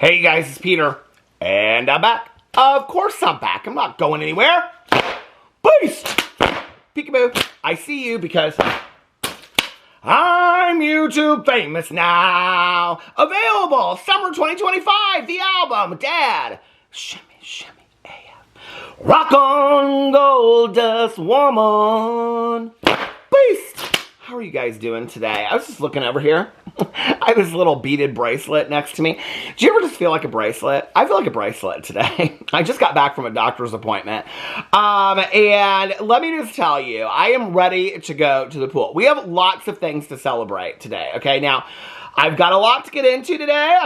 Hey you guys, it's Peter, and I'm back. Of course I'm back. I'm not going anywhere. Beast! Peekaboo. I see you because I'm YouTube famous now. Available summer 2025, the album, Dad. Shimmy, shimmy, AF. Rock on, gold dust woman. Beast! How are you guys doing today? I was just looking over here. I have this little beaded bracelet next to me. Do you ever just feel like a bracelet? I feel like a bracelet today. I just got back from a doctor's appointment. And let me just tell you, I am ready to go to the pool. We have lots of things to celebrate today, okay? Now, I've got a lot to get into today.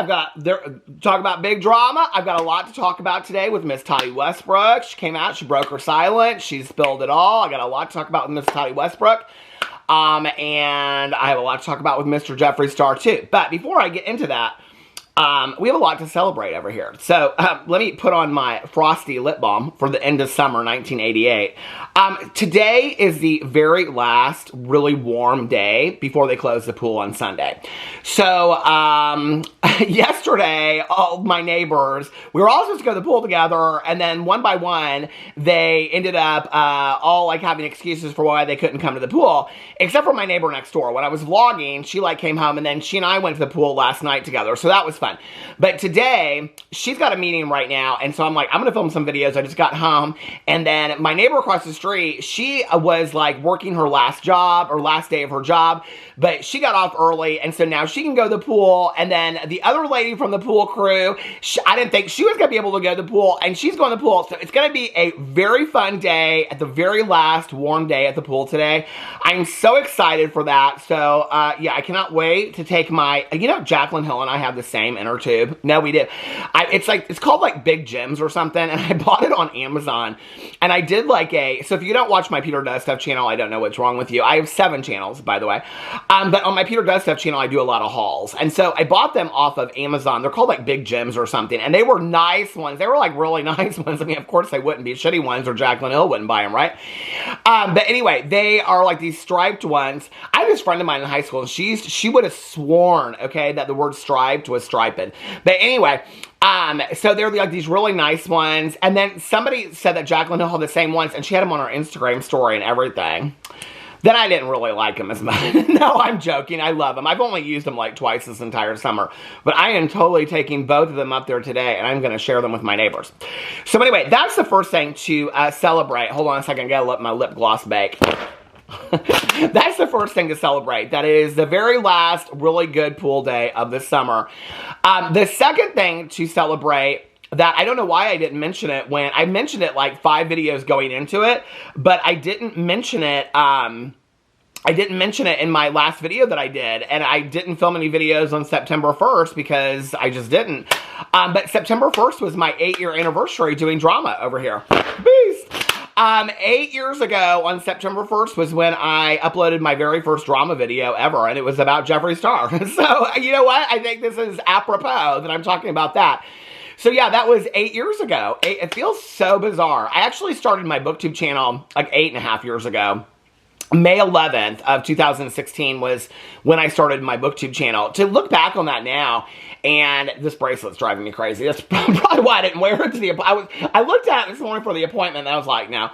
Talk about big drama. I've got a lot to talk about today with Miss Tati Westbrook. She came out, she broke her silence, she spilled it all. I got a lot to talk about with Miss Tati Westbrook. And I have a lot to talk about with Mr. Jeffree Star too. But before I get into that, we have a lot to celebrate over here. So let me put on my frosty lip balm for the end of summer 1988. Today is the very last really warm day before they close the pool on Sunday. So yesterday, all my neighbors, we were all supposed to go to the pool together, and then one by one, they ended up all like having excuses for why they couldn't come to the pool, except for my neighbor next door. When I was vlogging, she like came home, and then she and I went to the pool last night together, so that was fun. But today, she's got a meeting right now, and so I'm like, I'm gonna film some videos. I just got home, and then my neighbor across the street, she was like working her last job, or last day of her job, but she got off early, and so now she can go to the pool, and then the other lady from the pool crew, I didn't think she was gonna be able to go to the pool, and she's going to the pool, so it's gonna be a very fun day, at the very last warm day at the pool today. I'm so excited for that, so yeah, I cannot wait to take my, you know, Jaclyn Hill and I have the same inner tube. No, we did. It's called like Big Gems or something, and I bought it on Amazon, and I did like so if you don't watch my Peter Does Stuff channel, I don't know what's wrong with you. I have 7 channels, by the way, but on my Peter Does Stuff channel, I do a lot of hauls, and so I bought them off of Amazon. They're called like Big Gems or something, and they were nice ones. They were like really nice ones. I mean, of course they wouldn't be shitty ones, or Jaclyn Hill wouldn't buy them, right? But anyway, they are like these striped ones. I had this friend of mine in high school, and she would have sworn, okay, that the word striped was striped. But anyway, so they're like these really nice ones, and then somebody said that Jaclyn Hill had the same ones, and she had them on her Instagram story and everything. Then I didn't really like them as much. No, I'm joking. I love them. I've only used them like twice this entire summer. But I am totally taking both of them up there today, and I'm going to share them with my neighbors. So anyway, that's the first thing to celebrate. Hold on a second. I got to let my lip gloss bake. That's the first thing to celebrate. That is the very last really good pool day of the summer. The second thing to celebrate, that I don't know why I didn't mention it when I mentioned it like 5 videos going into it, but I didn't mention it. I didn't mention it in my last video that I did, and I didn't film any videos on September 1st because I just didn't. But September 1st was my 8-year anniversary doing drama over here. Beast! 8 years ago on September 1st was when I uploaded my very first drama video ever, and it was about Jeffree Star. So, you know what? I think this is apropos that I'm talking about that. So yeah, that was 8 years ago. It feels so bizarre. I actually started my BookTube channel like 8.5 years ago. May 11th of 2016 was when I started my BookTube channel. To look back on that now, and this bracelet's driving me crazy. That's probably why I didn't wear it to the appointment. I looked at it this morning for the appointment, and I was like, no.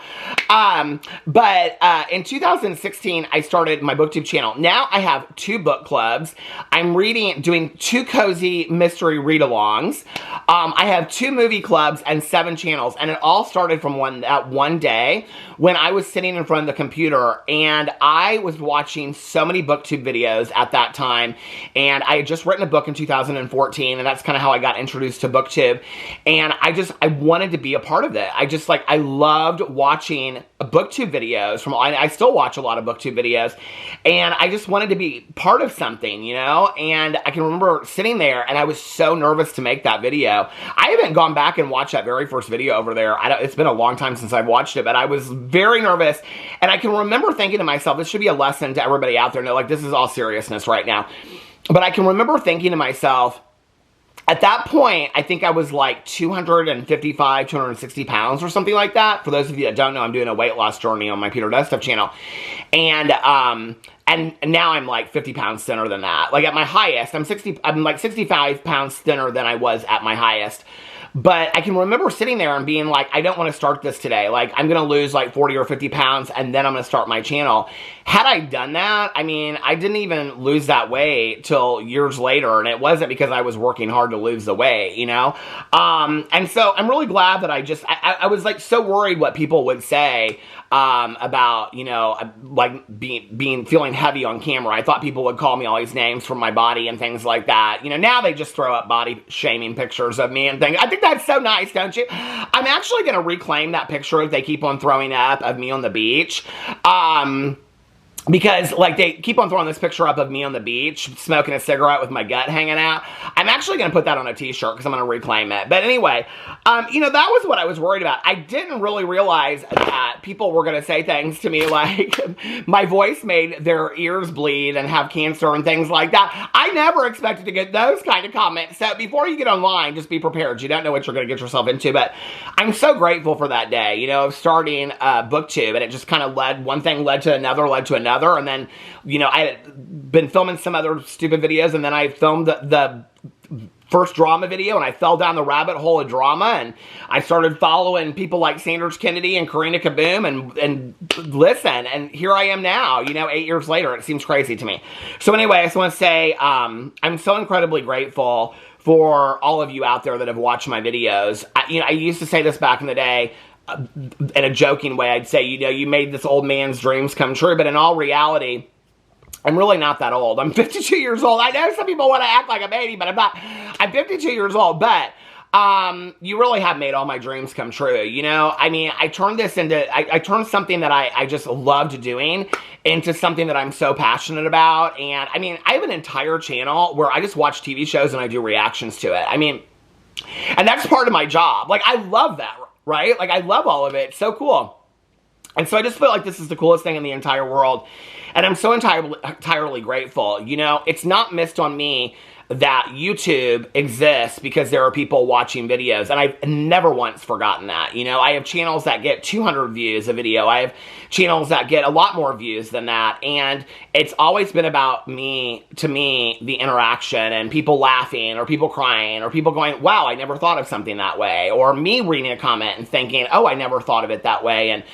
But in 2016, I started my BookTube channel. Now I have 2 book clubs. I'm doing 2 cozy mystery read-alongs. I have 2 movie clubs and 7 channels, and it all started from one day when I was sitting in front of the computer, and I was watching so many BookTube videos at that time, and I had just written a book in 2014, and that's kind of how I got introduced to BookTube, and I wanted to be a part of it. I loved watching BookTube videos. I still watch a lot of BookTube videos, and I just wanted to be part of something, you know, and I can remember sitting there, and I was so nervous to make that video. I haven't gone back and watched that very first video over there. It's been a long time since I've watched it, but I was very nervous, and I can remember thinking to myself, this should be a lesson to everybody out there. No, like, this is all seriousness right now. But I can remember thinking to myself, At that point, I think I was like 255, 260 pounds or something like that. For those of you that don't know, I'm doing a weight loss journey on my Peter Does Stuff channel. And now I'm like 50 pounds thinner than that. Like at my highest, I'm like 65 pounds thinner than I was at my highest. But I can remember sitting there and being like, I don't want to start this today. Like, I'm going to lose like 40 or 50 pounds and then I'm going to start my channel. Had I done that, I mean, I didn't even lose that weight till years later. And it wasn't because I was working hard to lose the weight, you know? And so I'm really glad that I was like so worried what people would say about, you know, like feeling heavy on camera. I thought people would call me all these names for my body and things like that. You know, now they just throw up body shaming pictures of me and things. I think that's so nice, don't you? I'm actually going to reclaim that picture if they keep on throwing up of me on the beach. Because, like, they keep on throwing this picture up of me on the beach, smoking a cigarette with my gut hanging out. I'm actually going to put that on a t-shirt because I'm going to reclaim it. But anyway, you know, that was what I was worried about. I didn't really realize that people were going to say things to me like my voice made their ears bleed and have cancer and things like that. I never expected to get those kind of comments. So before you get online, just be prepared. You don't know what you're going to get yourself into. But I'm so grateful for that day, you know, of starting BookTube. And it just kind of one thing led to another, and then, you know, I had been filming some other stupid videos, and then I filmed the first drama video, and I fell down the rabbit hole of drama, and I started following people like Sanders Kennedy and Karina Kaboom, and listen, and here I am now, you know, 8 years later. It seems crazy to me. So anyway, I just want to say, I'm so incredibly grateful for all of you out there that have watched my videos. I used to say this back in the day, in a joking way. I'd say, you know, you made this old man's dreams come true, but in all reality, I'm really not that old. I'm 52 years old. I know some people want to act like I'm 80, but I'm not. I'm 52 years old, but you really have made all my dreams come true. You know, I mean, I turned this into, I turned something that I just loved doing into something that I'm so passionate about. And I mean, I have an entire channel where I just watch TV shows and I do reactions to it. I mean, and that's part of my job. Like, I love that, right? Like, I love all of it. It's so cool. And so I just feel like this is the coolest thing in the entire world. And I'm so entirely grateful. You know, it's not missed on me that YouTube exists because there are people watching videos. And I've never once forgotten that. You know, I have channels that get 200 views a video. I have channels that get a lot more views than that. And it's always been about me, to me, the interaction and people laughing or people crying or people going, wow, I never thought of something that way. Or me reading a comment and thinking, oh, I never thought of it that way.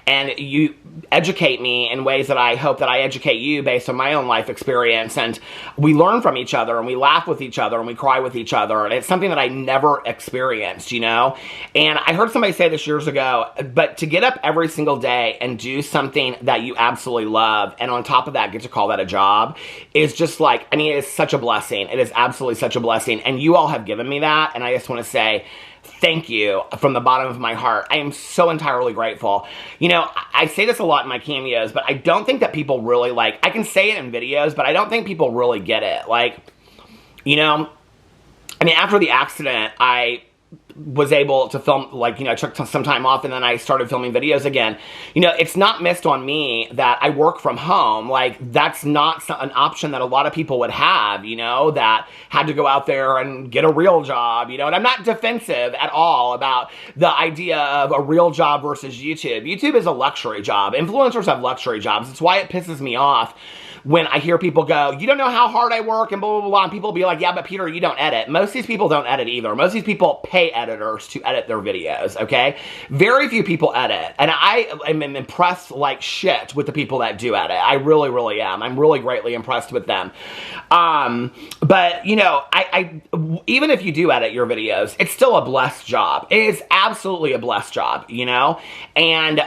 And you educate me in ways that I hope that I educate you based on my own life experience. And we learn from each other and we laugh with each other and we cry with each other. And it's something that I never experienced, you know? And I heard somebody say this years ago, but to get up every single day and do something that you absolutely love, and on top of that, get to call that a job, is just like, I mean, it is such a blessing. It is absolutely such a blessing. And you all have given me that. And I just want to say, thank you from the bottom of my heart. I am so entirely grateful. You know, I say this a lot in my cameos, but I don't think that people really like, I can say it in videos, but I don't think people really get it. Like, you know, I mean, after the accident, I was able to film, like, you know, I took some time off and then I started filming videos again. You know, it's not missed on me that I work from home. Like, that's not an option that a lot of people would have, you know, that had to go out there and get a real job, you know. And I'm not defensive at all about the idea of a real job versus YouTube. YouTube is a luxury job. Influencers have luxury jobs. It's why it pisses me off when I hear people go, you don't know how hard I work and blah, blah, blah, and people be like, yeah, but Peter, you don't edit. Most of these people don't edit either. Most of these people pay editors to edit their videos, okay? Very few people edit, and I am impressed like shit with the people that do edit. I really, really am. I'm really greatly impressed with them. But, you know, even if you do edit your videos, it's still a blessed job. It is absolutely a blessed job, you know? And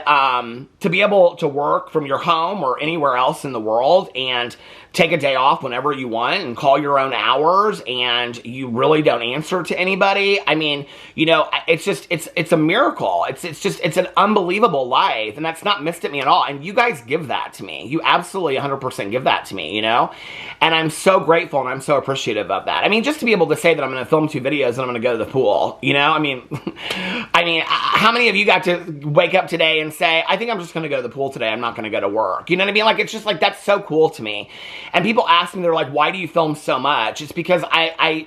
to be able to work from your home or anywhere else in the world and take a day off whenever you want and call your own hours and you really don't answer to anybody. I mean, you know, it's just, it's a miracle. It's an unbelievable life, and that's not missed at me at all. And you guys give that to me. You absolutely 100% give that to me, you know? And I'm so grateful and I'm so appreciative of that. I mean, just to be able to say that I'm going to film 2 videos and I'm going to go to the pool, you know? I mean, I I mean, how many of you got to wake up today and say, I think I'm just going to go to the pool today. I'm not going to go to work. You know what I mean? Like, it's just like, that's so cool to me. And people ask me, they're like, why do you film so much? It's because I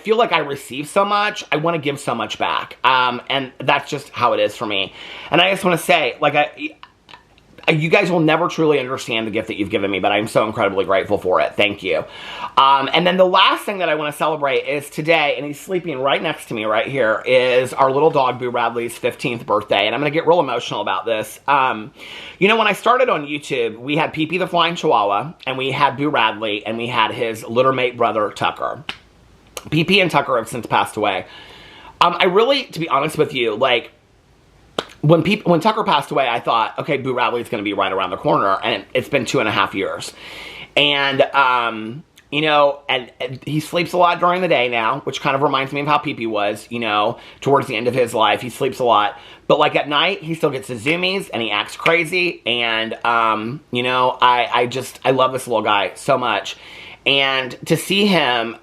feel like I receive so much. I want to give so much back. And that's just how it is for me. And I just want to say, like, you guys will never truly understand the gift that you've given me, but I'm so incredibly grateful for it. Thank you. And then the last thing that I want to celebrate is today, and he's sleeping right next to me right here, is our little dog, Boo Radley's 15th birthday. And I'm going to get real emotional about this. You know, when I started on YouTube, we had Pee-Pee the Flying Chihuahua, and we had Boo Radley, and we had his littermate brother, Tucker. Pee-Pee and Tucker have since passed away. I really, to be honest with you, like, when Tucker passed away, I thought, okay, Boo Radley's going to be right around the corner, and it's been 2.5 years. And, you know, and he sleeps a lot during the day now, which kind of reminds me of how Pee-Pee was, you know, towards the end of his life. He sleeps a lot. But, like, at night, he still gets his zoomies, and he acts crazy. And, you know, I love this little guy so much. And to see him,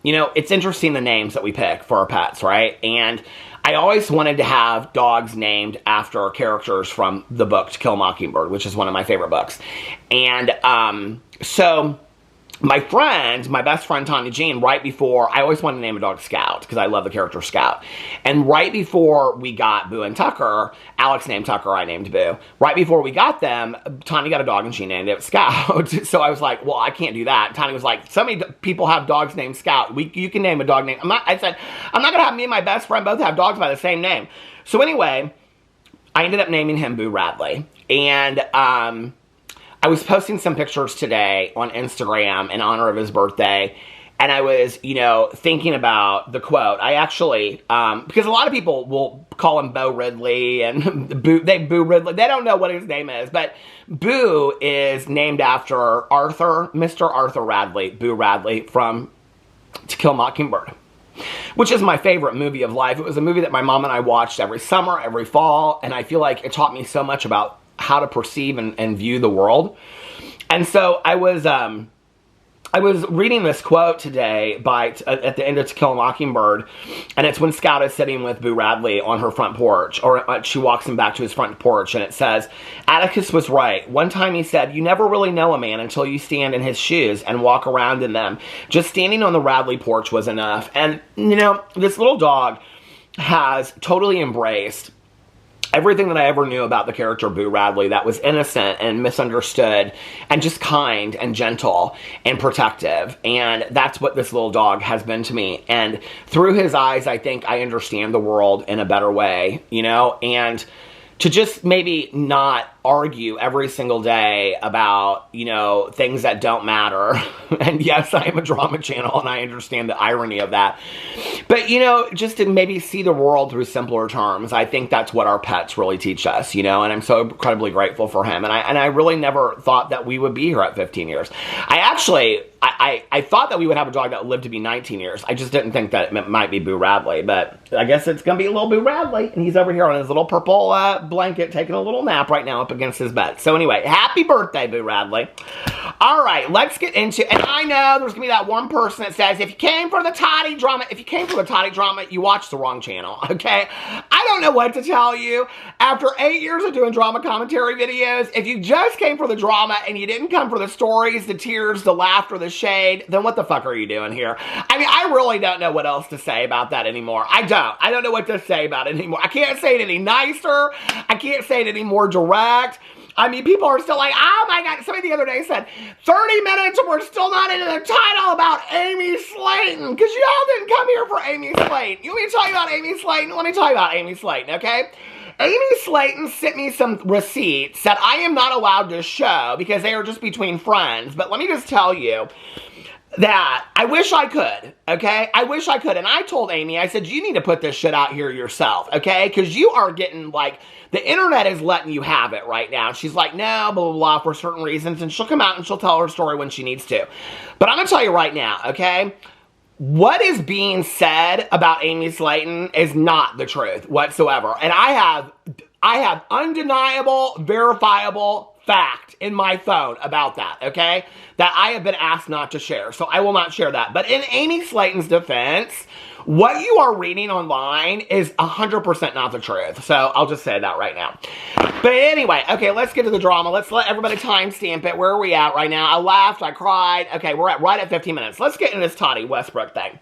you know, it's interesting the names that we pick for our pets, right? And I always wanted to have dogs named after characters from the book To Kill a Mockingbird, which is one of my favorite books. And so my best friend, Tanya Jean, right before, I always wanted to name a dog Scout, because I love the character Scout. And right before we got Boo and Tucker, Alex named Tucker, I named Boo. Right before we got them, Tanya got a dog and she named it Scout. So I was like, well, I can't do that. Tanya was like, so many people have dogs named Scout. You can name a dog name. I said, I'm not going to have me and my best friend both have dogs by the same name. So anyway, I ended up naming him Boo Radley. And, I was posting some pictures today on Instagram in honor of his birthday, and I was, you know, thinking about the quote. I actually, because a lot of people will call him Boo Radley and Boo Radley. They don't know what his name is, but Boo is named after Mr. Arthur Radley, Boo Radley from To Kill a Mockingbird, which is my favorite movie of life. It was a movie that my mom and I watched every summer, every fall, and I feel like it taught me so much about how to perceive and view the world. And so I was reading this quote today at the end of To Kill a Mockingbird, and it's when Scout is sitting with Boo Radley on her front porch, or she walks him back to his front porch, and it says, Atticus was right. One time he said, you never really know a man until you stand in his shoes and walk around in them. Just standing on the Radley porch was enough. And, you know, this little dog has totally embraced everything that I ever knew about the character Boo Radley that was innocent and misunderstood and just kind and gentle and protective. And that's what this little dog has been to me. And through his eyes, I think I understand the world in a better way, you know, and to just maybe not argue every single day about, you know, things that don't matter. And yes, I am a drama channel and I understand the irony of that. But, you know, just to maybe see the world through simpler terms, I think that's what our pets really teach us, you know, and I'm so incredibly grateful for him. And I really never thought that we would be here at 15 years. I thought that we would have a dog that lived to be 19 years. I just didn't think that it might be Boo Radley, but I guess it's going to be a little Boo Radley. And he's over here on his little purple blanket taking a little nap right now up against his bed. So anyway, happy birthday, Boo Radley. All right, let's get into, and I know there's going to be that one person that says, if you came for the Tati drama, you watched the wrong channel, okay? I don't know what to tell you. After 8 years of doing drama commentary videos, if you just came for the drama and you didn't come for the stories, the tears, the laughter, the shade, then what the fuck are you doing here? I mean, I really don't know what else to say about that anymore. I don't know what to say about it anymore. I can't say it any nicer. I can't say it any more direct. I mean, people are still like, oh my God. Somebody the other day said, 30 minutes and we're still not into the title about Amy Slayton. Because y'all didn't come here for Amy Slayton. You want me to tell you about Amy Slayton? Let me tell you about Amy Slayton, okay? Amy Slayton sent me some receipts that I am not allowed to show because they are just between friends. But let me just tell you that I wish I could, okay? I wish I could. And I told Amy, I said, you need to put this shit out here yourself, okay? Because you are getting, like, the internet is letting you have it right now. She's like, no, blah, blah, blah, for certain reasons. And she'll come out and she'll tell her story when she needs to. But I'm going to tell you right now, okay? What is being said about Amy Slayton is not the truth whatsoever. And I have undeniable, verifiable fact in my phone about that, okay? That I have been asked not to share, so I will not share that. But in Amy Slayton's defense, what you are reading online is 100% not the truth. So I'll just say that right now. But anyway, okay, let's get to the drama. Let's let everybody timestamp it. Where are we at right now? I laughed, I cried. Okay, we're right at 15 minutes. Let's get into this Tati Westbrook thing.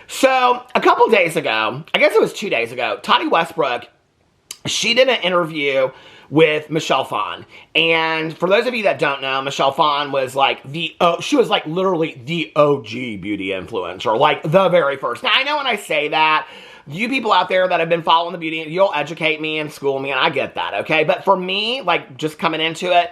So a couple days ago, I guess it was 2 days ago, Tati Westbrook, she did an interview with Michelle Phan. And for those of you that don't know, Michelle Phan was like she was like literally the OG beauty influencer, like the very first. Now, I know when I say that, you people out there that have been following the beauty, you'll educate me and school me, and I get that, okay? But for me, like, just coming into it,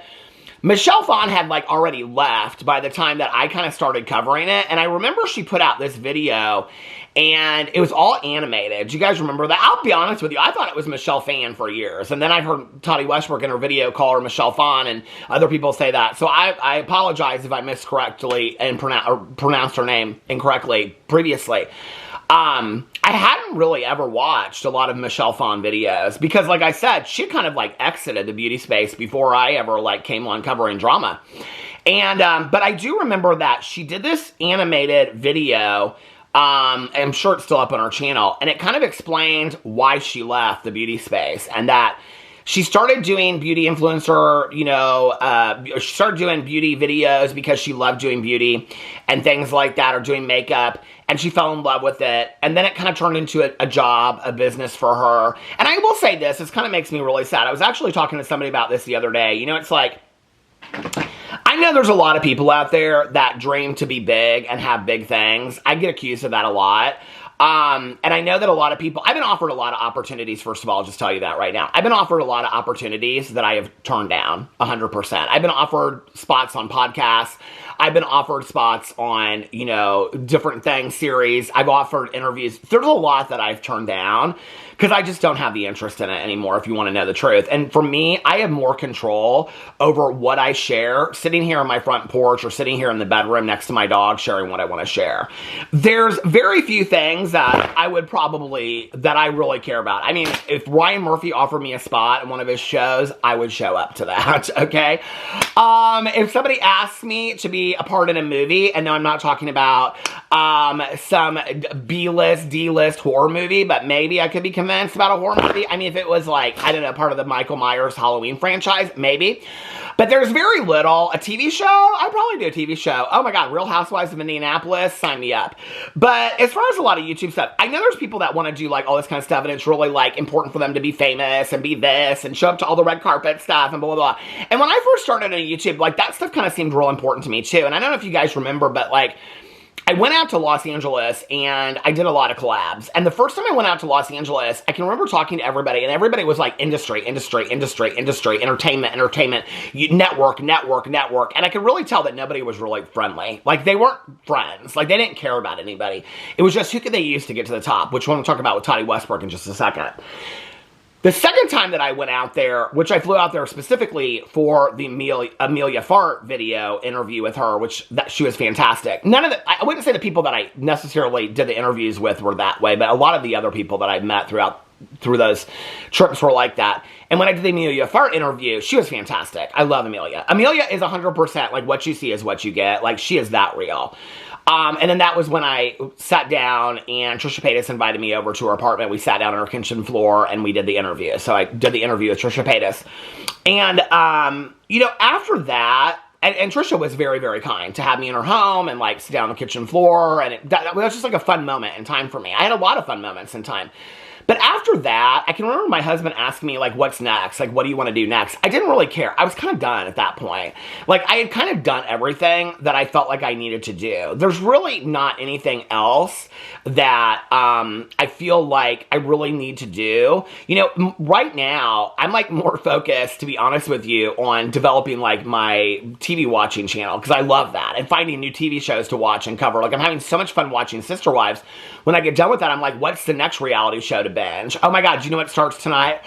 Michelle Phan had, like, already left by the time that I kind of started covering it, and I remember she put out this video, and it was all animated. Do you guys remember that? I'll be honest with you, I thought it was Michelle Phan for years, and then I heard Tati Westbrook in her video call her Michelle Phan, and other people say that, so I apologize if I miscorrectly and pronounced her name incorrectly previously. I hadn't really ever watched a lot of Michelle Phan videos because, like I said, she kind of like exited the beauty space before I ever like came on covering drama. And, but I do remember that she did this animated video, I'm sure it's still up on her channel, and it kind of explained why she left the beauty space and that she started doing beauty influencer, you know, she started doing beauty videos because she loved doing beauty and things like that, or doing makeup, and she fell in love with it, and then it kind of turned into a job, a business for her. And I will say this kind of makes me really sad. I was actually talking to somebody about this the other day. You know, it's like, I know there's a lot of people out there that dream to be big and have big things. I get accused of that a lot. And I know that a lot of people, I've been offered a lot of opportunities, first of all, I'll just tell you that right now. I've been offered a lot of opportunities that I have turned down 100%. I've been offered spots on podcasts. I've been offered spots on, you know, different things, series. I've offered interviews. There's a lot that I've turned down because I just don't have the interest in it anymore, if you want to know the truth. And for me, I have more control over what I share, sitting here on my front porch or sitting here in the bedroom next to my dog, sharing what I want to share. There's very few things that I would probably, that I really care about. I mean, if Ryan Murphy offered me a spot in one of his shows, I would show up to that, okay? If somebody asked me to be a part in a movie, and no, I'm not talking about some B-list, D-list horror movie, but maybe I could be convinced about a horror movie. I mean, if it was like, I don't know, part of the Michael Myers Halloween franchise, maybe. But there's very little. A TV show? I'd probably do a TV show. Oh my God, Real Housewives of Indianapolis, sign me up. But as far as a lot of YouTube stuff, I know there's people that want to do like all this kind of stuff, and it's really like important for them to be famous and be this and show up to all the red carpet stuff and blah, blah, blah. And when I first started on YouTube, like that stuff kind of seemed real important to me too. And I don't know if you guys remember, but like, I went out to Los Angeles and I did a lot of collabs. And the first time I went out to Los Angeles, I can remember talking to everybody, and everybody was like industry, entertainment, network. And I could really tell that nobody was really friendly. Like they weren't friends. Like they didn't care about anybody. It was just who could they use to get to the top, which we're going to talk about with Tati Westbrook in just a second. The second time that I went out there, which I flew out there specifically for the Amelia Fart video interview with her, she was fantastic. I wouldn't say the people that I necessarily did the interviews with were that way, but a lot of the other people that I met through those trips were like that. And when I did the Amelia Fart interview, she was fantastic. I love Amelia. Amelia is 100% like what you see is what you get. Like she is that real. And then that was when I sat down and Trisha Paytas invited me over to her apartment. We sat down on her kitchen floor and we did the interview. So I did the interview with Trisha Paytas. And, you know, after that, and Trisha was very, very kind to have me in her home and like sit down on the kitchen floor. And that was just like a fun moment in time for me. I had a lot of fun moments in time. But after that, I can remember my husband asking me, like, what's next? Like, what do you want to do next? I didn't really care. I was kind of done at that point. Like, I had kind of done everything that I felt like I needed to do. There's really not anything else that I feel like I really need to do. You know, right now, I'm, like, more focused, to be honest with you, on developing, like, my TV watching channel, because I love that, and finding new TV shows to watch and cover. Like, I'm having so much fun watching Sister Wives. When I get done with that, I'm like, what's the next reality show to binge? Oh my God, do you know what starts tonight?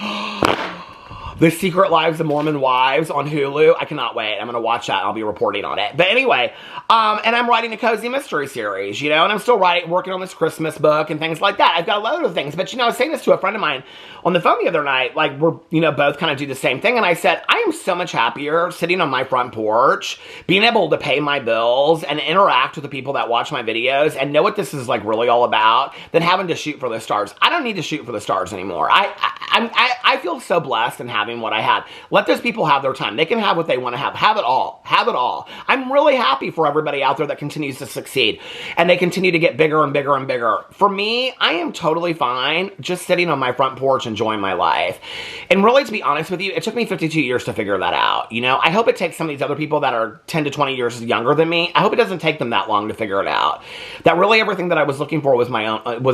The Secret Lives of Mormon Wives on Hulu. I cannot wait. I'm going to watch that. I'll be reporting on it. But anyway, and I'm writing a cozy mystery series, you know, and I'm still working on this Christmas book and things like that. I've got a load of things. But, you know, I was saying this to a friend of mine on the phone the other night. Like, we're, you know, both kind of do the same thing. And I said, I am so much happier sitting on my front porch, being able to pay my bills and interact with the people that watch my videos and know what this is, like, really all about than having to shoot for the stars. I don't need to shoot for the stars anymore. I feel so blessed in having what I had. Let those people have their time. They can have what they want to have. Have it all. Have it all. I'm really happy for everybody out there that continues to succeed and they continue to get bigger and bigger and bigger. For me, I am totally fine just sitting on my front porch enjoying my life. And really, to be honest with you, it took me 52 years to figure that out. You know, I hope it takes some of these other people that are 10 to 20 years younger than me. I hope it doesn't take them that long to figure it out. That really everything that I was looking for was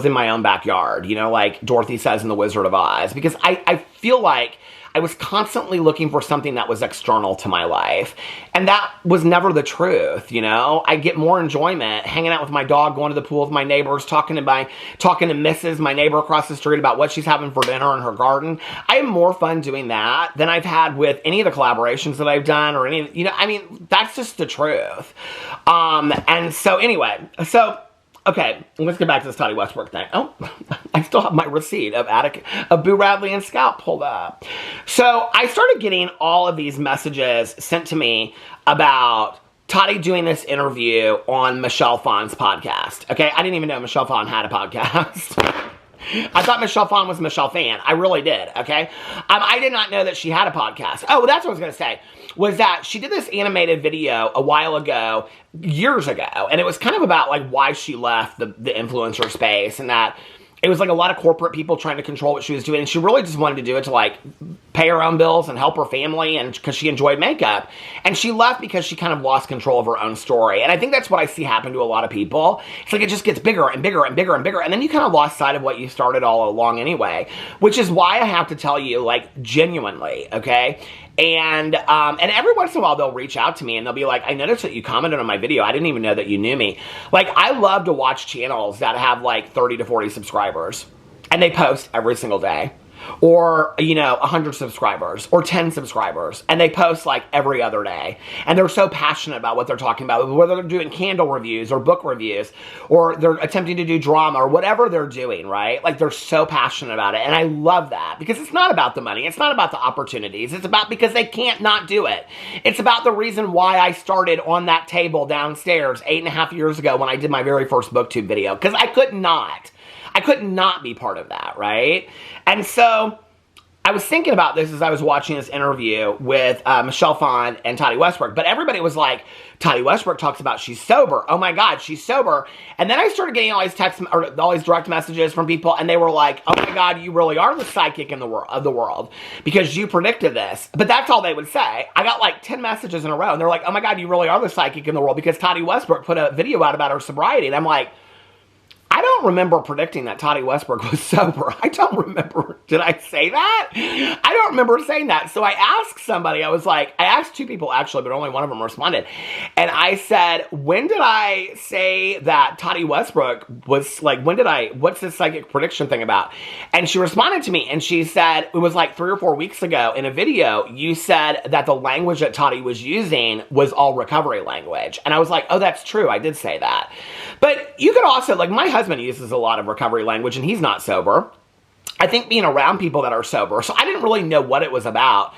in my own backyard. You know, like Dorothy says in The Wizard of Oz. Because I feel like I was constantly looking for something that was external to my life. And that was never the truth, you know? I get more enjoyment hanging out with my dog, going to the pool with my neighbors, talking to Mrs., my neighbor across the street, about what she's having for dinner in her garden. I have more fun doing that than I've had with any of the collaborations that I've done or any, you know, I mean, that's just the truth. And so anyway, okay, let's get back to this Tati Westbrook thing. Oh, I still have my receipt of Boo Radley and Scout pulled up. So I started getting all of these messages sent to me about Tati doing this interview on Michelle Phan's podcast. Okay, I didn't even know Michelle Phan had a podcast. I thought Michelle Phan was Michelle Phan. I really did, okay? I did not know that she had a podcast. Oh, that's what I was going to say, was that she did this animated video a while ago, years ago, and it was kind of about, like, why she left the influencer space, and that it was, like, a lot of corporate people trying to control what she was doing, and she really just wanted to do it to, like, pay her own bills and help her family, and because she enjoyed makeup. And she left because she kind of lost control of her own story. And I think that's what I see happen to a lot of people. It's like it just gets bigger and bigger and bigger and bigger, and then you kind of lost sight of what you started all along anyway, which is why I have to tell you, like, genuinely, okay? And every once in a while, they'll reach out to me and they'll be like, I noticed that you commented on my video. I didn't even know that you knew me. Like, I love to watch channels that have like 30 to 40 subscribers and they post every single day. Or, you know, 100 subscribers or 10 subscribers, and they post like every other day, and they're so passionate about what they're talking about, whether they're doing candle reviews or book reviews, or they're attempting to do drama or whatever they're doing, right? Like, they're so passionate about it, and I love that, because it's not about the money, it's not about the opportunities, it's about because they can't not do it. It's about the reason why I started on that table downstairs 8.5 years ago when I did my very first BookTube video, because I could not be part of that, right? And so I was thinking about this as I was watching this interview with Michelle Phan and Tati Westbrook, but everybody was like, Tati Westbrook talks about she's sober. Oh my God, she's sober. And then I started getting all these texts or all these direct messages from people, and they were like, oh my God, you really are the psychic in the world because you predicted this. But that's all they would say. I got like 10 messages in a row, and they're like, oh my God, you really are the psychic in the world because Tati Westbrook put a video out about her sobriety. And I'm like, I don't remember predicting that Tati Westbrook was sober. I don't remember. Did I say that? I don't remember saying that. So I asked somebody, I asked two people actually, but only one of them responded. And I said, when did I say that Tati Westbrook was like, what's this psychic prediction thing about? And she responded to me and she said, it was like 3 or 4 weeks ago in a video, you said that the language that Tati was using was all recovery language. And I was like, oh, that's true. I did say that. But you could also, like, my husband uses a lot of recovery language and he's not sober. I think being around people that are sober, so I didn't really know what it was about.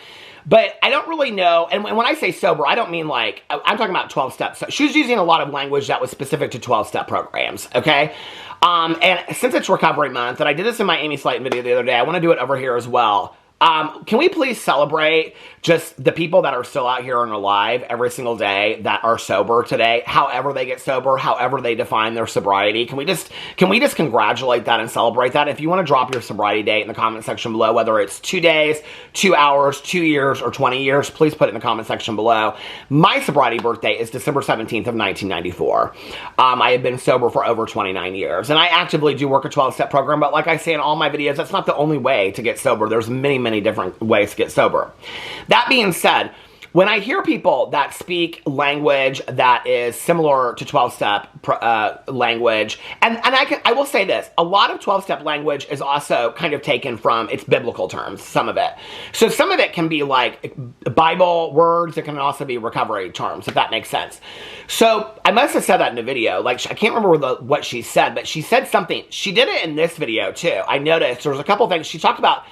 But I don't really know, and when I say sober, I don't mean like, I'm talking about 12 steps. So she was using a lot of language that was specific to 12-step programs, okay? And since it's recovery month, and I did this in my Amy Slayton video the other day, I want to do it over here as well. Can we please celebrate just the people that are still out here and alive every single day that are sober today, however they get sober, however they define their sobriety? Can we just congratulate that and celebrate that? If you want to drop your sobriety date in the comment section below, whether it's 2 days, 2 hours, 2 years, or 20 years, please put it in the comment section below. My sobriety birthday is December 17th of 1994. I have been sober for over 29 years, and I actively do work a 12-step program, but like I say in all my videos, that's not the only way to get sober. There's many different ways to get sober. That being said, when I hear people that speak language that is similar to 12-step language, and I will say this, a lot of 12-step language is also kind of taken from its biblical terms, some of it. So some of it can be like Bible words, it can also be recovery terms, if that makes sense. So I must have said that in the video, like I can't remember what she said, but she said something, she did it in this video too. I noticed there was a couple things, she talked about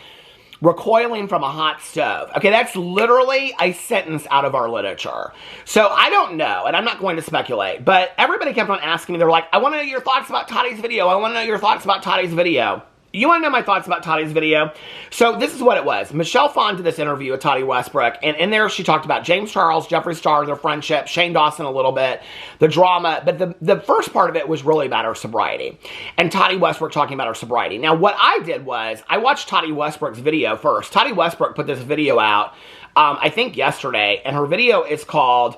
recoiling from a hot stove. Okay, that's literally a sentence out of our literature. So I don't know, and I'm not going to speculate, but everybody kept on asking me, they're like, I want to know your thoughts about Tati's video. I want to know your thoughts about Tati's video. You want to know my thoughts about Tati's video? So this is what it was. Michelle Phan did this interview with Tati Westbrook, and in there she talked about James Charles, Jeffree Star, their friendship, Shane Dawson a little bit, the drama, but the first part of it was really about her sobriety, and Tati Westbrook talking about her sobriety. Now what I did was, I watched Tati Westbrook's video first. Tati Westbrook put this video out, I think yesterday, and her video is called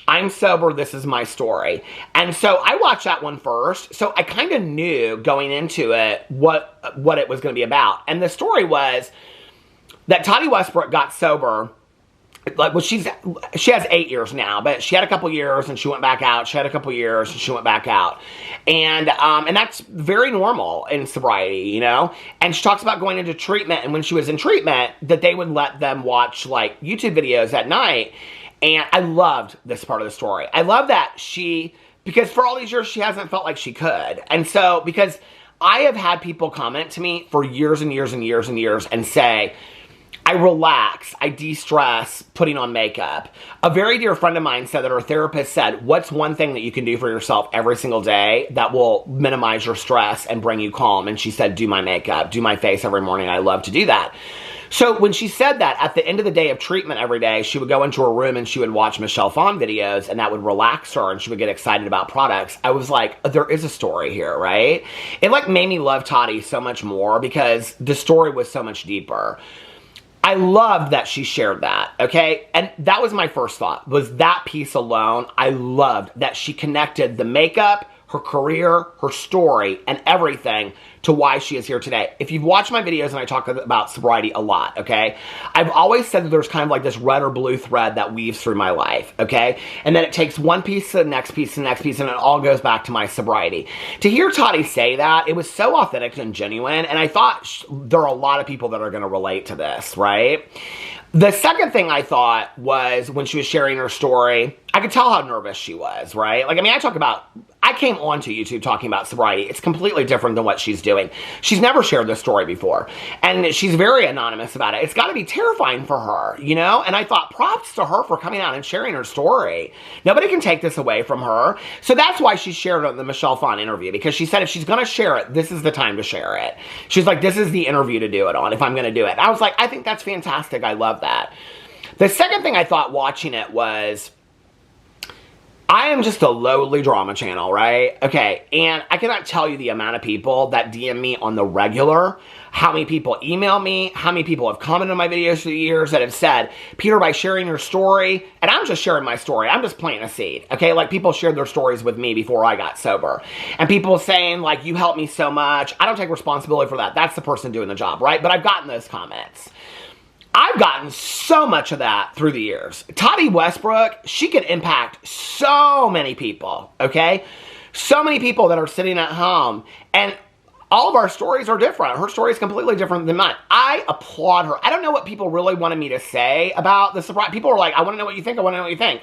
I'm Sober, This Is My Story. And so I watched that one first, so I kind of knew going into it what it was going to be about. And the story was that Tati Westbrook got sober, like, well, she has 8 years now, but she had a couple years and she went back out. She had a couple years and she went back out. And that's very normal in sobriety, you know? And she talks about going into treatment, and when she was in treatment, that they would let them watch, like, YouTube videos at night. And I loved this part of the story. I love that because for all these years, she hasn't felt like she could. And so, because I have had people comment to me for years and years and years and years and say, I relax, I de-stress putting on makeup. A very dear friend of mine said that her therapist said, what's one thing that you can do for yourself every single day that will minimize your stress and bring you calm? And she said, do my makeup, do my face every morning. I love to do that. So when she said that, at the end of the day of treatment every day, she would go into her room and she would watch Michelle Phan videos, and that would relax her and she would get excited about products. I was like, there is a story here, right? It like made me love Tati so much more because the story was so much deeper. I loved that she shared that, okay? And that was my first thought, was that piece alone. I loved that she connected the makeup, her career, her story, and everything to why she is here today. If you've watched my videos, and I talk about sobriety a lot, okay? I've always said that there's kind of like this red or blue thread that weaves through my life, okay? And then it takes one piece to the next piece to the next piece, and it all goes back to my sobriety. To hear Tati say that, it was so authentic and genuine, and I thought there are a lot of people that are going to relate to this, right? The second thing I thought was when she was sharing her story, I could tell how nervous she was, right? Like, I mean, I came onto YouTube talking about sobriety. It's completely different than what she's doing. She's never shared this story before, and she's very anonymous about it. It's got to be terrifying for her, you know? And I thought, props to her for coming out and sharing her story. Nobody can take this away from her. So that's why she shared it in the Michelle Phan interview, because she said if she's going to share it, this is the time to share it. She's like, this is the interview to do it on if I'm going to do it. I was like, I think that's fantastic. I love that. The second thing I thought watching it was, I am just a lowly drama channel, right? Okay, and I cannot tell you the amount of people that DM me on the regular, how many people email me, how many people have commented on my videos through the years that have said, Peter, by sharing your story, and I'm just sharing my story, I'm just planting a seed, okay? Like, people shared their stories with me before I got sober. And people saying, like, you helped me so much. I don't take responsibility for that. That's the person doing the job, right? But I've gotten those comments. I've gotten so much of that through the years. Tati Westbrook, she can impact so many people, okay? So many people that are sitting at home, and all of our stories are different. Her story is completely different than mine. I applaud her. I don't know what people really wanted me to say about the surprise. People are like, I want to know what you think. I want to know what you think.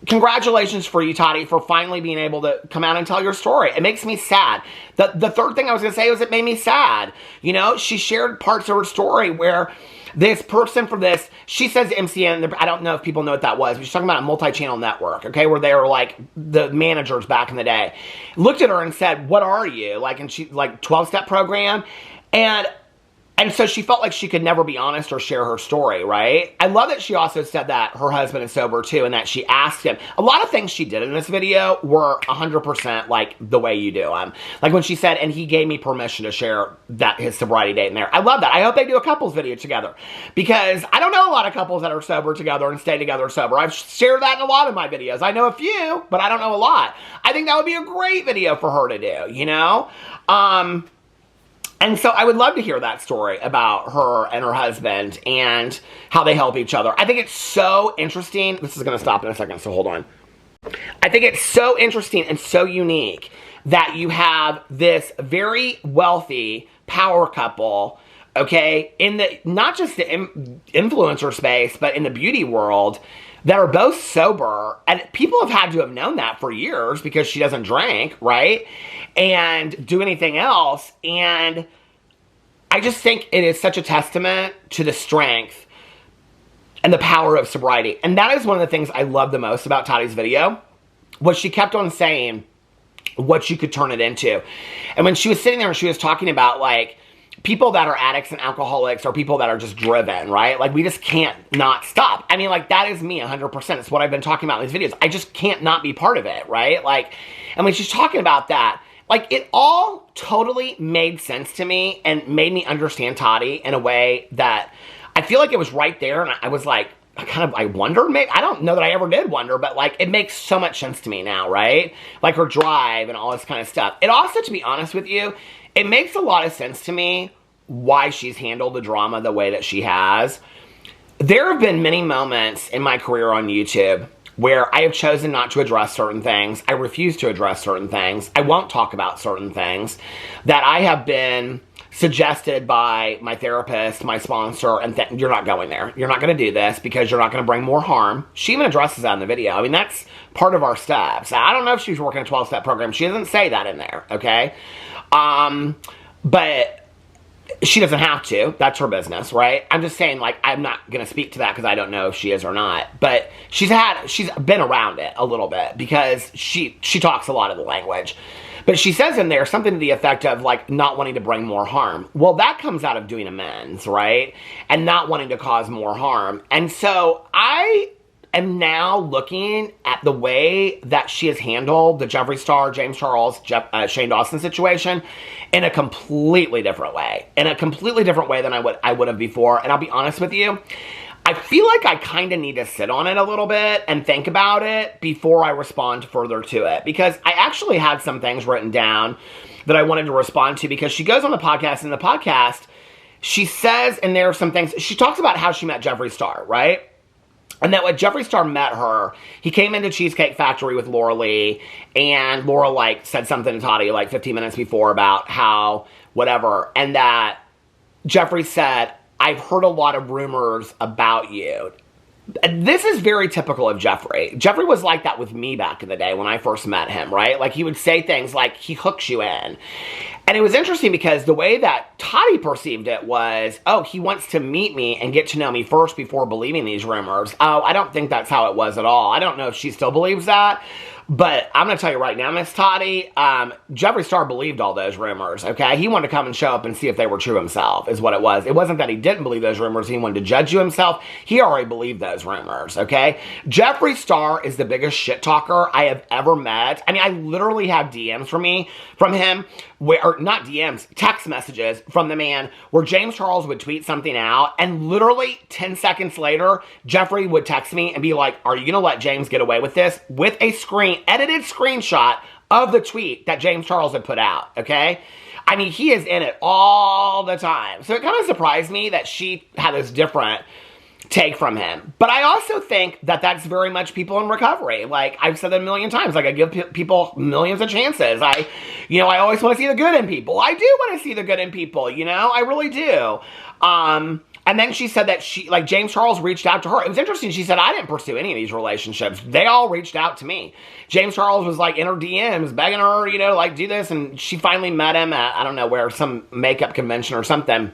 Congratulations for you, Tati, for finally being able to come out and tell your story. It makes me sad. The third thing I was going to say was it made me sad. You know, she shared parts of her story where this person from this, she says MCN, I don't know if people know what that was, but she's talking about a multi-channel network, okay, where they were like the managers back in the day. Looked at her and said, what are you? Like, and she, like, 12-step program. And so she felt like she could never be honest or share her story, right? I love that she also said that her husband is sober too, and that she asked him. A lot of things she did in this video were 100% like the way you do them. Like when she said, and he gave me permission to share that his sobriety date in there. I love that. I hope they do a couples video together, because I don't know a lot of couples that are sober together and stay together sober. I've shared that in a lot of my videos. I know a few, but I don't know a lot. I think that would be a great video for her to do, you know? And so I would love to hear that story about her and her husband and how they help each other. I think it's so interesting. This is going to stop in a second, so hold on. I think it's so interesting and so unique that you have this very wealthy power couple, okay, in the, not just the influencer space, but in the beauty world, that are both sober, and people have had to have known that for years because she doesn't drink, right, and do anything else, and I just think it is such a testament to the strength and the power of sobriety, and that is one of the things I love the most about Tati's video, was she kept on saying what you could turn it into, and when she was sitting there and she was talking about, like, people that are addicts and alcoholics are people that are just driven, right? Like, we just can't not stop. I mean, like, that is me 100%. It's what I've been talking about in these videos. I just can't not be part of it, right? Like, and when she's talking about that, like, it all totally made sense to me and made me understand Tati in a way that I feel like it was right there, and I was like, I wondered, maybe, I don't know that I ever did wonder, but, like, it makes so much sense to me now, right? Like, her drive and all this kind of stuff. It also, to be honest with you, it makes a lot of sense to me why she's handled the drama the way that she has. There have been many moments in my career on YouTube where I have chosen not to address certain things. I refuse to address certain things. I won't talk about certain things that I have been suggested by my therapist, my sponsor, and you're not going there. You're not going to do this because you're not going to bring more harm. She even addresses that in the video. I mean, that's part of our steps. I don't know if she's working a 12-step program. She doesn't say that in there, okay? But she doesn't have to. That's her business, right? I'm just saying, like, I'm not going to speak to that because I don't know if she is or not. But she's been around it a little bit because she talks a lot of the language. But she says in there something to the effect of, like, not wanting to bring more harm. Well, that comes out of doing amends, right? And not wanting to cause more harm. And so I am now looking at the way that she has handled the Jeffree Star, James Charles, Shane Dawson situation in a completely different way. In a completely different way than I would have before. And I'll be honest with you, I feel like I kind of need to sit on it a little bit and think about it before I respond further to it. Because I actually had some things written down that I wanted to respond to, because she goes on the podcast, and the podcast, she says, and there are some things, she talks about how she met Jeffree Star, right? And that when Jeffree Star met her, he came into Cheesecake Factory with Laura Lee, and Laura, like, said something to Tati, like, 15 minutes before about how, whatever, and that Jeffree said, I've heard a lot of rumors about you. This is very typical of Jeffree. Jeffree was like that with me back in the day when I first met him, right? Like, he would say things like, he hooks you in. And it was interesting because the way that Tati perceived it was, oh, he wants to meet me and get to know me first before believing these rumors. Oh, I don't think that's how it was at all. I don't know if she still believes that. But I'm going to tell you right now, Miss Tati, Jeffree Star believed all those rumors, okay? He wanted to come and show up and see if they were true himself, is what it was. It wasn't that he didn't believe those rumors. He wanted to judge you himself. He already believed those rumors, okay? Jeffree Star is the biggest shit talker I have ever met. I mean, I literally have DMs from him, or not DMs, text messages from the man, where James Charles would tweet something out, and literally 10 seconds later, Jeffree would text me and be like, are you going to let James get away with this? With a edited screenshot of the tweet that James Charles had put out, okay? I mean, he is in it all the time. So it kind of surprised me that she had this different take from him. But I also think that that's very much people in recovery. Like, I've said that a million times. Like, I give people millions of chances. I always want to see the good in people. I do want to see the good in people, you know? I really do. And then she said that James Charles reached out to her. It was interesting. She said, I didn't pursue any of these relationships. They all reached out to me. James Charles was, like, in her DMs, begging her, you know, like, do this. And she finally met him at, I don't know where, some makeup convention or something.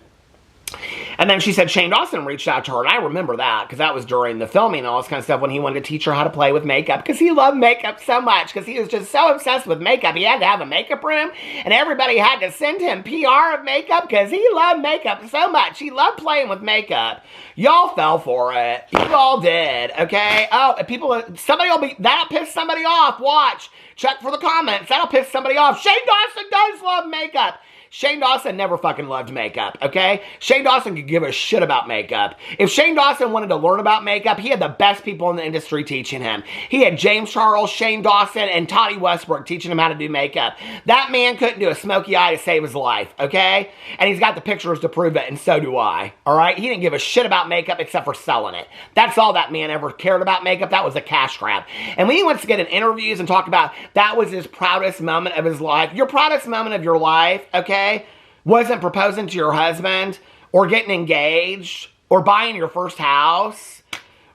And then she said Shane Dawson reached out to her, and I remember that because that was during the filming and all this kind of stuff when he wanted to teach her how to play with makeup because he loved makeup so much because he was just so obsessed with makeup. He had to have a makeup room, and everybody had to send him PR of makeup because he loved makeup so much. He loved playing with makeup. Y'all fell for it. You all did, okay? Oh, that'll piss somebody off. Watch. Check for the comments. That'll piss somebody off. Shane Dawson does love makeup. Shane Dawson never fucking loved makeup, okay? Shane Dawson could give a shit about makeup. If Shane Dawson wanted to learn about makeup, he had the best people in the industry teaching him. He had James Charles, Shane Dawson, and Tati Westbrook teaching him how to do makeup. That man couldn't do a smoky eye to save his life, okay? And he's got the pictures to prove it, and so do I, all right? He didn't give a shit about makeup except for selling it. That's all that man ever cared about makeup. That was a cash grab. And when he wants to get in interviews and talk about that was his proudest moment of his life, your proudest moment of your life, okay, wasn't proposing to your husband or getting engaged or buying your first house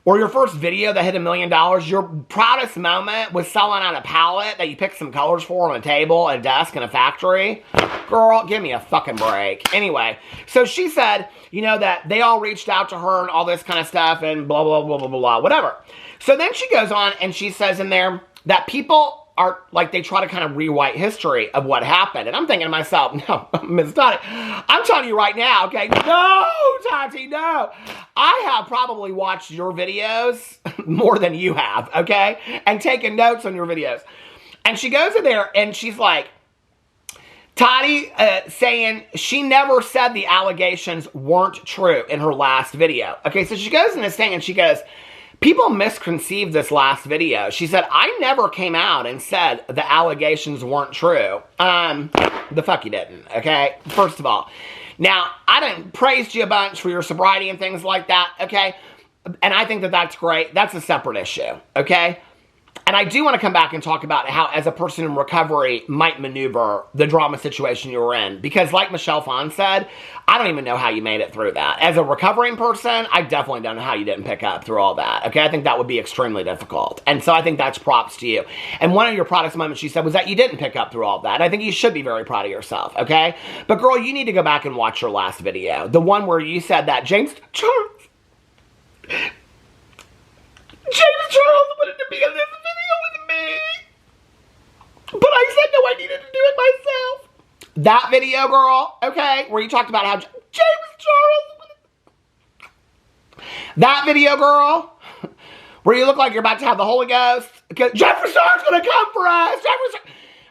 or your first video that hit $1 million. Your proudest moment was selling out a palette that you picked some colors for on a table, a desk, in a factory. Girl, give me a fucking break. Anyway, so she said, you know, that they all reached out to her and all this kind of stuff and blah, blah, blah, blah, blah, blah, whatever. So then she goes on and she says in there that people are, like, they try to kind of rewrite history of what happened. And I'm thinking to myself, no, Ms. Tati, I'm telling you right now, okay? No, Tati, no. I have probably watched your videos more than you have, okay? And taken notes on your videos. And she goes in there and she's like, Tati saying she never said the allegations weren't true in her last video. Okay, so she goes in this thing and she goes, people misconceived this last video. She said, I never came out and said the allegations weren't true. The fuck you didn't, okay? First of all. Now, I done praised you a bunch for your sobriety and things like that, okay? And I think that that's great. That's a separate issue, okay? And I do want to come back and talk about how, as a person in recovery, might maneuver the drama situation you were in. Because like Michelle Phan said, I don't even know how you made it through that. As a recovering person, I definitely don't know how you didn't pick up through all that. Okay, I think that would be extremely difficult. And so I think that's props to you. And one of your proudest moments, she said, was that you didn't pick up through all that. I think you should be very proud of yourself, okay? But girl, you need to go back and watch your last video. The one where you said that James Charles wanted to be in this video with me. But I said no, I needed to do it myself. That video, girl, okay, where you talked about how James Charles. That video, girl, where you look like you're about to have the Holy Ghost. Because Jeffree Star's going to come for us.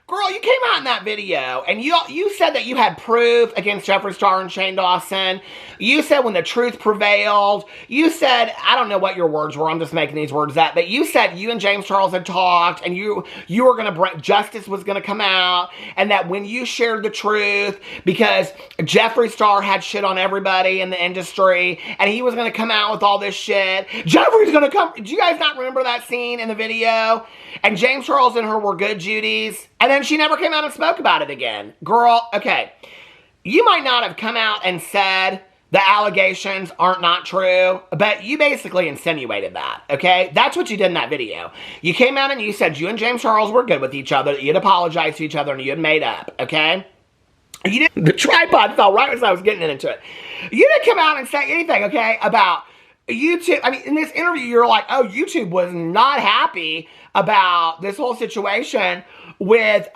Girl, you came out in that video, and you said that you had proof against Jeffree Star and Shane Dawson. You said when the truth prevailed. You said, I don't know what your words were. I'm just making these words up. But you said you and James Charles had talked, and you were going to bring, justice was going to come out, and that when you shared the truth, because Jeffree Star had shit on everybody in the industry, and he was going to come out with all this shit. Jeffree's going to come. Do you guys not remember that scene in the video? And James Charles and her were good Judies. And then she never came out and spoke about it again. Girl, okay. You might not have come out and said the allegations aren't not true, but you basically insinuated that, okay? That's what you did in that video. You came out and you said you and James Charles were good with each other, that you'd apologized to each other, and you had made up, okay? You didn't, the tripod fell right as I was getting into it. You didn't come out and say anything, okay, about YouTube. I mean, in this interview, you're like, oh, YouTube was not happy about this whole situation with,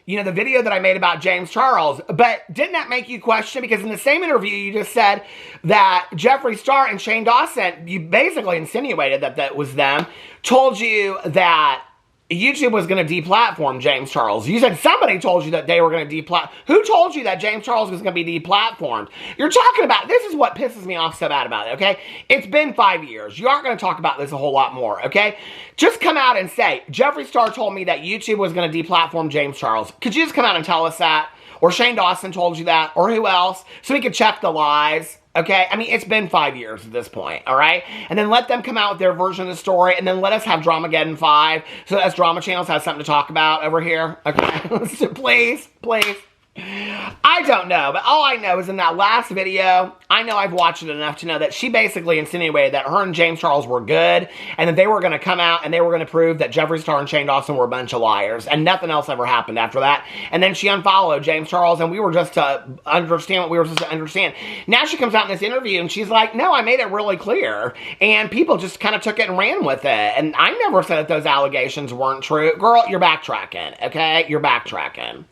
you know, the video that I made about James Charles. But didn't that make you question? Because in the same interview, you just said that Jeffree Star and Shane Dawson, you basically insinuated that that was them, told you that YouTube was going to deplatform James Charles. You said somebody told you that they were going to deplatform. Who told you that James Charles was going to be deplatformed? You're talking about, this is what pisses me off so bad about it, okay? It's been 5 years. You aren't going to talk about this a whole lot more, okay? Just come out and say, Jeffree Star told me that YouTube was going to deplatform James Charles. Could you just come out and tell us that? Or Shane Dawson told you that? Or who else? So we could check the lies. Okay, I mean, it's been 5 years at this point, all right? And then let them come out with their version of the story, and then let us have Dramageddon 5, so that us drama channels have something to talk about over here, okay? So please, please. I don't know, but all I know is in that last video, I know I've watched it enough to know that she basically insinuated that her and James Charles were good, and that they were going to come out and they were going to prove that Jeffree Star and Shane Dawson were a bunch of liars, and nothing else ever happened after that. And then she unfollowed James Charles, and we were just to understand what we were supposed to understand. Now she comes out in this interview, and she's like, no, I made it really clear, and people just kind of took it and ran with it, and I never said that those allegations weren't true. Girl, you're backtracking, okay? You're backtracking.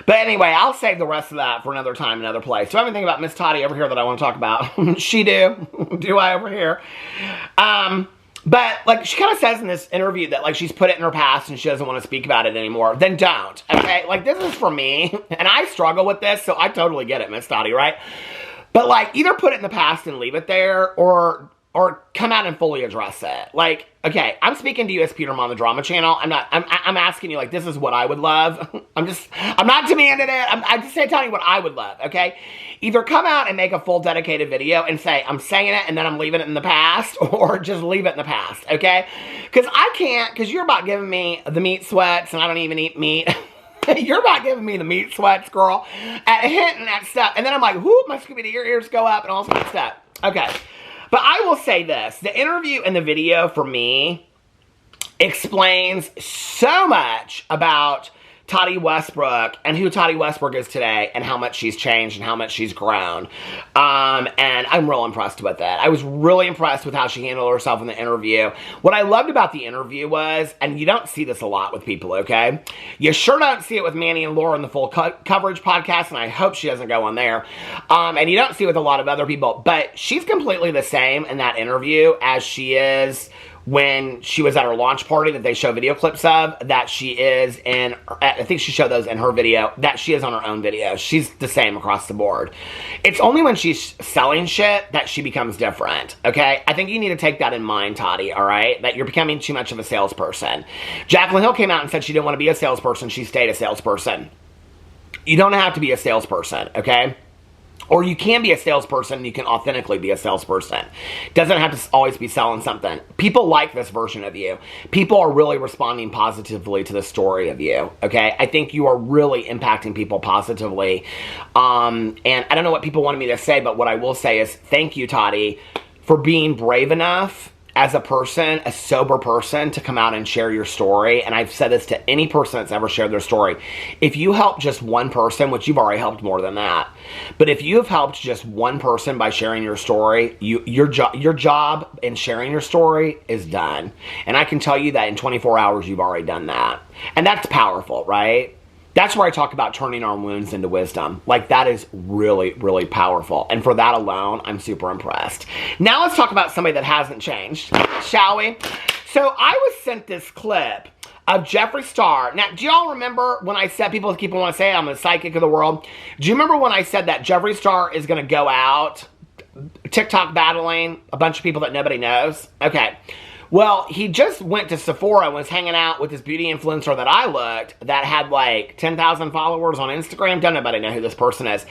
But anyway, I'll save the rest of that for another time, another place. So I have anything about Miss Tati over here that I want to talk about. She do. Do I over here? But, like, she kind of says in this interview that, like, she's put it in her past and she doesn't want to speak about it anymore. Then don't, okay? Like, this is for me, and I struggle with this, so I totally get it, Miss Tati, right? But, like, either put it in the past and leave it there, or come out and fully address it. Like, okay, I'm speaking to you as Peter Monn, the drama channel. I'm asking you, like, this is what I would love. I'm not demanding it. I'm just telling you what I would love, okay? Either come out and make a full dedicated video and say, I'm saying it and then I'm leaving it in the past, or just leave it in the past, okay? Because I can't, because you're about giving me the meat sweats and I don't even eat meat. You're about giving me the meat sweats, girl, at hinting at stuff. And then I'm like, whoop, my Scooby-Doo ears go up and all sorts of stuff. Okay. But I will say this, the interview and the video for me explains so much about Tati Westbrook and who Tati Westbrook is today and how much she's changed and how much she's grown. And I'm real impressed with that. I was really impressed with how she handled herself in the interview. What I loved about the interview was, and you don't see this a lot with people, okay? You sure don't see it with Manny and Laura in the Full Coverage podcast, and I hope she doesn't go on there. And you don't see it with a lot of other people, but she's completely the same in that interview as she is when she was at her launch party that they show video clips of, that she is in, I think she showed those in her video, that she is on her own video. She's the same across the board. It's only when she's selling shit that she becomes different, okay? I think you need to take that in mind, Tati, all right? That you're becoming too much of a salesperson. Jaclyn Hill came out and said she didn't want to be a salesperson. She stayed a salesperson. You don't have to be a salesperson, okay? Or you can be a salesperson and you can authentically be a salesperson. Doesn't have to always be selling something. People like this version of you. People are really responding positively to the story of you, okay? I think you are really impacting people positively. And I don't know what people wanted me to say, but what I will say is thank you, Tati, for being brave enough as a person, a sober person, to come out and share your story. And I've said this to any person that's ever shared their story. If you help just one person, which you've already helped more than that, but if you have helped just one person by sharing your story, your job in sharing your story is done. And I can tell you that in 24 hours, you've already done that. And that's powerful, right? That's where I talk about turning our wounds into wisdom. Like, that is really, really powerful. And for that alone, I'm super impressed. Now let's talk about somebody that hasn't changed, shall we? So I was sent this clip of Jeffree Star. Now, do y'all remember when I said, people keep want to say I'm a psychic of the world? Do you remember when I said that Jeffree Star is going to go out TikTok battling a bunch of people that nobody knows? Okay. Well, he just went to Sephora and was hanging out with this beauty influencer that I looked that had like 10,000 followers on Instagram. Don't nobody know who this person is.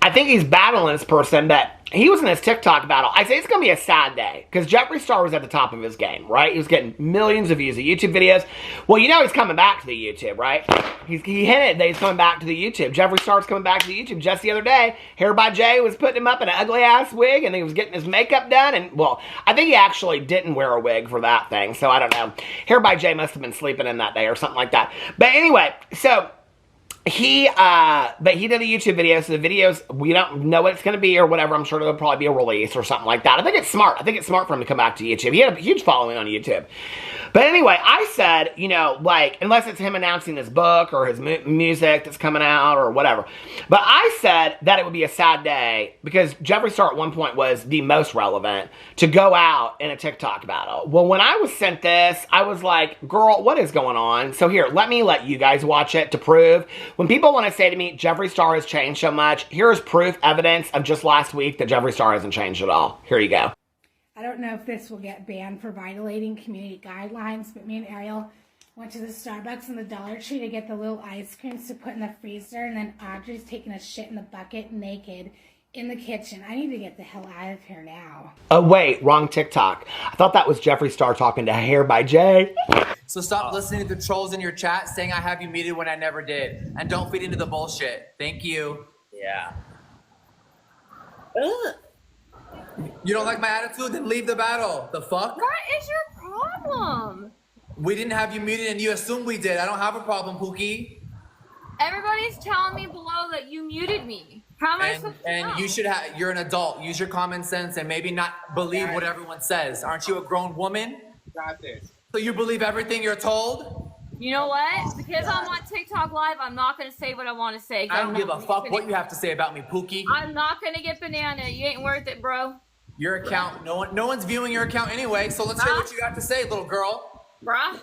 I think he's battling this person, but he was in his TikTok battle. I say it's going to be a sad day because Jeffree Star was at the top of his game, right? He was getting millions of views of YouTube videos. Well, you know he's coming back to the YouTube, right? He hinted that he's coming back to the YouTube. Jeffree Star's coming back to the YouTube. Just the other day, Hair by Jay was putting him up in an ugly-ass wig, and he was getting his makeup done. And, well, I think he actually didn't wear a wig for that thing, so I don't know. Hair by Jay must have been sleeping in that day or something like that. But anyway, so but he did a YouTube video, so the videos, we don't know what it's going to be or whatever. I'm sure there'll probably be a release or something like that. I think it's smart. I think it's smart for him to come back to YouTube. He had a huge following on YouTube. But anyway, I said, you know, like, unless it's him announcing his book or his music that's coming out or whatever. But I said that it would be a sad day because Jeffree Star at one point was the most relevant to go out in a TikTok battle. Well, when I was sent this, I was like, girl, what is going on? So here, let me let you guys watch it to prove. When people want to say to me, Jeffree Star has changed so much, here's proof, evidence of just last week that Jeffree Star hasn't changed at all. Here you go. I don't know if this will get banned for violating community guidelines, but me and Ariel went to the Starbucks and the Dollar Tree to get the little ice creams to put in the freezer, and then Audrey's taking a shit in the bucket naked in the kitchen. I need to get the hell out of here now. Oh, wait, wrong TikTok. I thought that was Jeffree Star talking to Hair by Jay. So stop listening to the trolls in your chat saying I have you muted when I never did. And don't feed into the bullshit. Thank you. Yeah. Ugh. You don't like my attitude? Then leave the battle. The fuck? What is your problem? We didn't have you muted and you assume we did. I don't have a problem, Pookie. Everybody's telling me below that you muted me. How am I supposed to know? And you should have, you're an adult. Use your common sense and maybe not believe what everyone says. Aren't you a grown woman? Got this. So you believe everything you're told? You know what? Because I'm on TikTok Live, I'm not going to say what I want to say. I don't give a fuck what you have to say about me, Pookie. I'm not going to get banana. You ain't worth it, bro. Your account, no one's viewing your account anyway, so let's hear what you got to say, little girl. Bruh.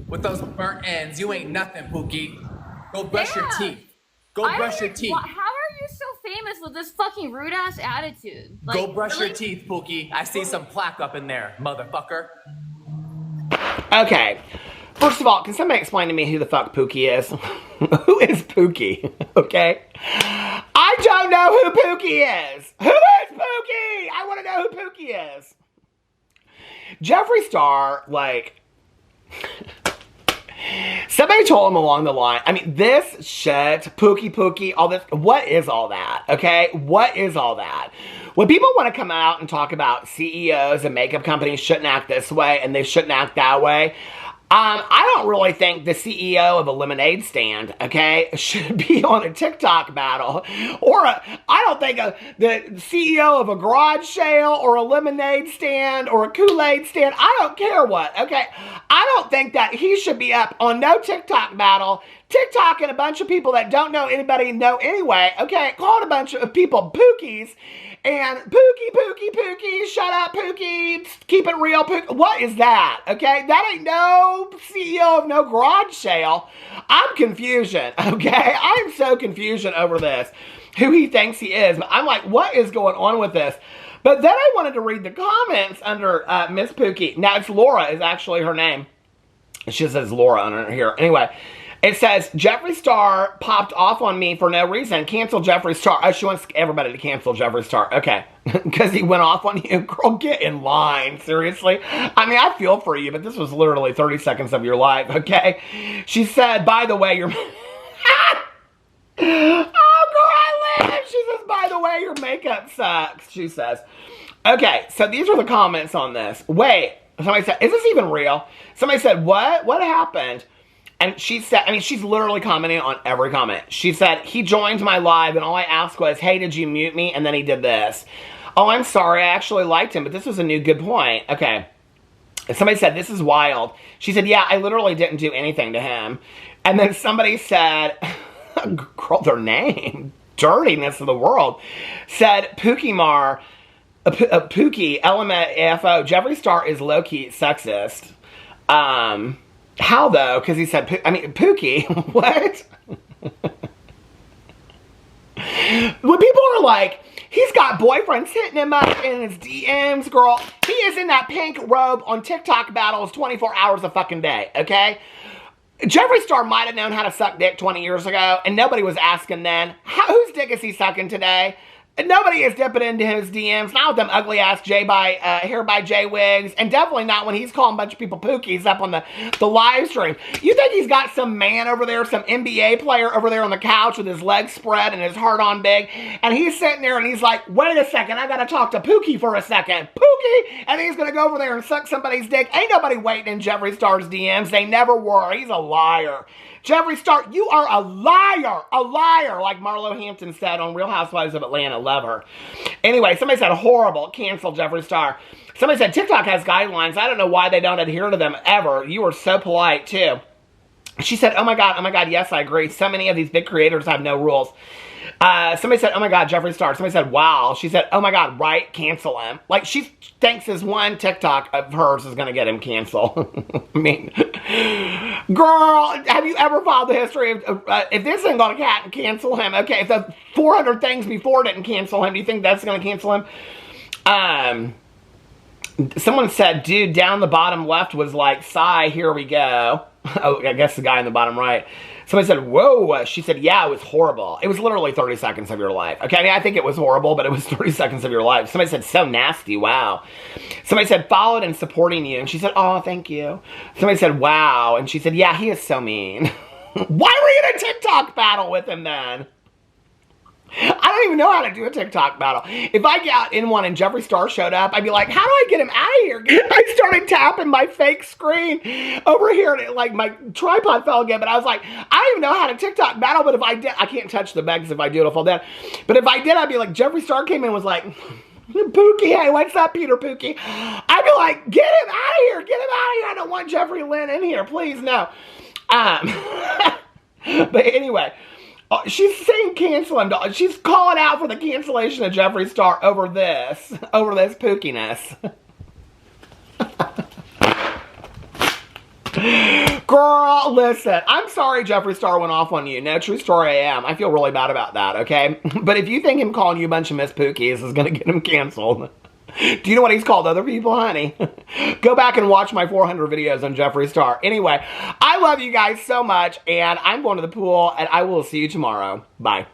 With those burnt ends, you ain't nothing, Pookie. Go brush your teeth. Go brush your teeth. How are you so famous with this fucking rude ass attitude? Like, Go brush your teeth, Pookie. I see some plaque up in there, motherfucker. Okay. First of all, can somebody explain to me who the fuck Pookie is? Who is Pookie? Okay? I don't know who Pookie is. Who is Pookie? I want to know who Pookie is. Jeffree Star, like... Somebody told him along the line, I mean, this shit, Pookie, all this, what is all that, okay? What is all that? When people want to come out and talk about CEOs and makeup companies shouldn't act this way and they shouldn't act that way, I don't really think the CEO of a lemonade stand, okay, should be on a TikTok battle. Or I don't think the CEO of a garage sale or a lemonade stand or a Kool-Aid stand, I don't care what, okay? I don't think that he should be up on no TikTok battle. TikTok and a bunch of people that don't know anybody know anyway, okay? Calling a bunch of people Pookies. And Pookie, shut up, Pookie, keep it real, Pookie. What is that, okay? That ain't no CEO of no garage sale. I'm confusion, okay? I'm so confusion over this, who he thinks he is. I'm like, what is going on with this? But then I wanted to read the comments under Miss Pookie. Now, it's Laura is actually her name. She says Laura on here. Anyway. It says, Jeffree Star popped off on me for no reason. Cancel Jeffree Star. Oh, she wants everybody to cancel Jeffree Star. Okay. Because he went off on you. Girl, get in line. Seriously. I mean, I feel for you, but this was literally 30 seconds of your life, okay? She said, by the way, your... Oh, girl, I live. She says, by the way, your makeup sucks, she says. Okay, so these are the comments on this. Wait. Somebody said, is this even real? Somebody said, what? What happened? And she said, I mean, she's literally commenting on every comment. She said, he joined my live and all I asked was, hey, did you mute me? And then he did this. Oh, I'm sorry. I actually liked him, but this was a new good point. Okay. And somebody said, this is wild. She said, yeah, I literally didn't do anything to him. And then somebody said, girl, their name, dirtiness of the world, said, Pookie Mar, Pookie, LMFO, Jeffree Star is low-key sexist. How though? Because he said, I mean, Pookie, what? When people are like, he's got boyfriends hitting him up in his DMs, girl, he is in that pink robe on TikTok battles 24 hours a fucking day, okay? Jeffree Star might have known how to suck dick 20 years ago, and nobody was asking then. Whose dick is he sucking today? Nobody is dipping into his DMs, not with them ugly ass hair by J wigs, and definitely not when he's calling a bunch of people Pookies up on the live stream. You think he's got some man over there, some NBA player over there on the couch with his legs spread and his heart on big, and he's sitting there and he's like, wait a second, I gotta talk to Pookie for a second. Pookie! And he's gonna go over there and suck somebody's dick. Ain't nobody waiting in Jeffree Star's DMs. They never were. He's a liar. Jeffree Star, you are a liar, like Marlo Hampton said on Real Housewives of Atlanta. Love her. Anyway, somebody said horrible, cancel Jeffree Star. Somebody said TikTok has guidelines. I don't know why they don't adhere to them ever. You were so polite too. She said, oh my God, yes, I agree. So many of these big creators have no rules. Somebody said, oh my God, Jeffree Star. Somebody said, wow. She said, oh my God, right, cancel him. Like, she thinks this one TikTok of hers is going to get him canceled. I mean, girl, have you ever followed the history of, if this isn't going to cancel him, okay, if the 400 things before didn't cancel him, do you think that's going to cancel him? Someone said, dude, down the bottom left was like, sigh, here we go. Oh, I guess the guy in the bottom right. Somebody said, whoa. She said, yeah, it was horrible. It was literally 30 seconds of your life. Okay, I mean, I think it was horrible, but it was 30 seconds of your life. Somebody said, so nasty, wow. Somebody said, followed and supporting you. And she said, oh, thank you. Somebody said, wow. And she said, yeah, he is so mean. Why were you in a TikTok battle with him then? I don't even know how to do a TikTok battle. If I got in one and Jeffree Star showed up, I'd be like, how do I get him out of here? I started tapping my fake screen over here and like my tripod fell again, but I was like, I don't even know how to TikTok battle, but if I did, I can't touch the bag because if I do, it'll fall down. But if I did, I'd be like, Jeffree Star came in and was like, Pookie, hey, what's up, Peter Pookie? I'd be like, get him out of here, get him out of here. I don't want Jeffree Lynn in here, please, no. But anyway, She's saying cancel him. She's calling out for the cancellation of Jeffree Star over this pookiness. Girl, listen, I'm sorry Jeffree Star went off on you. No, true story, I am. I feel really bad about that, okay? But if you think him calling you a bunch of Miss Pookies is going to get him canceled, do you know what he's called other people, honey? Go back and watch my 400 videos on Jeffree Star. Anyway, I love you guys so much, and I'm going to the pool, and I will see you tomorrow. Bye.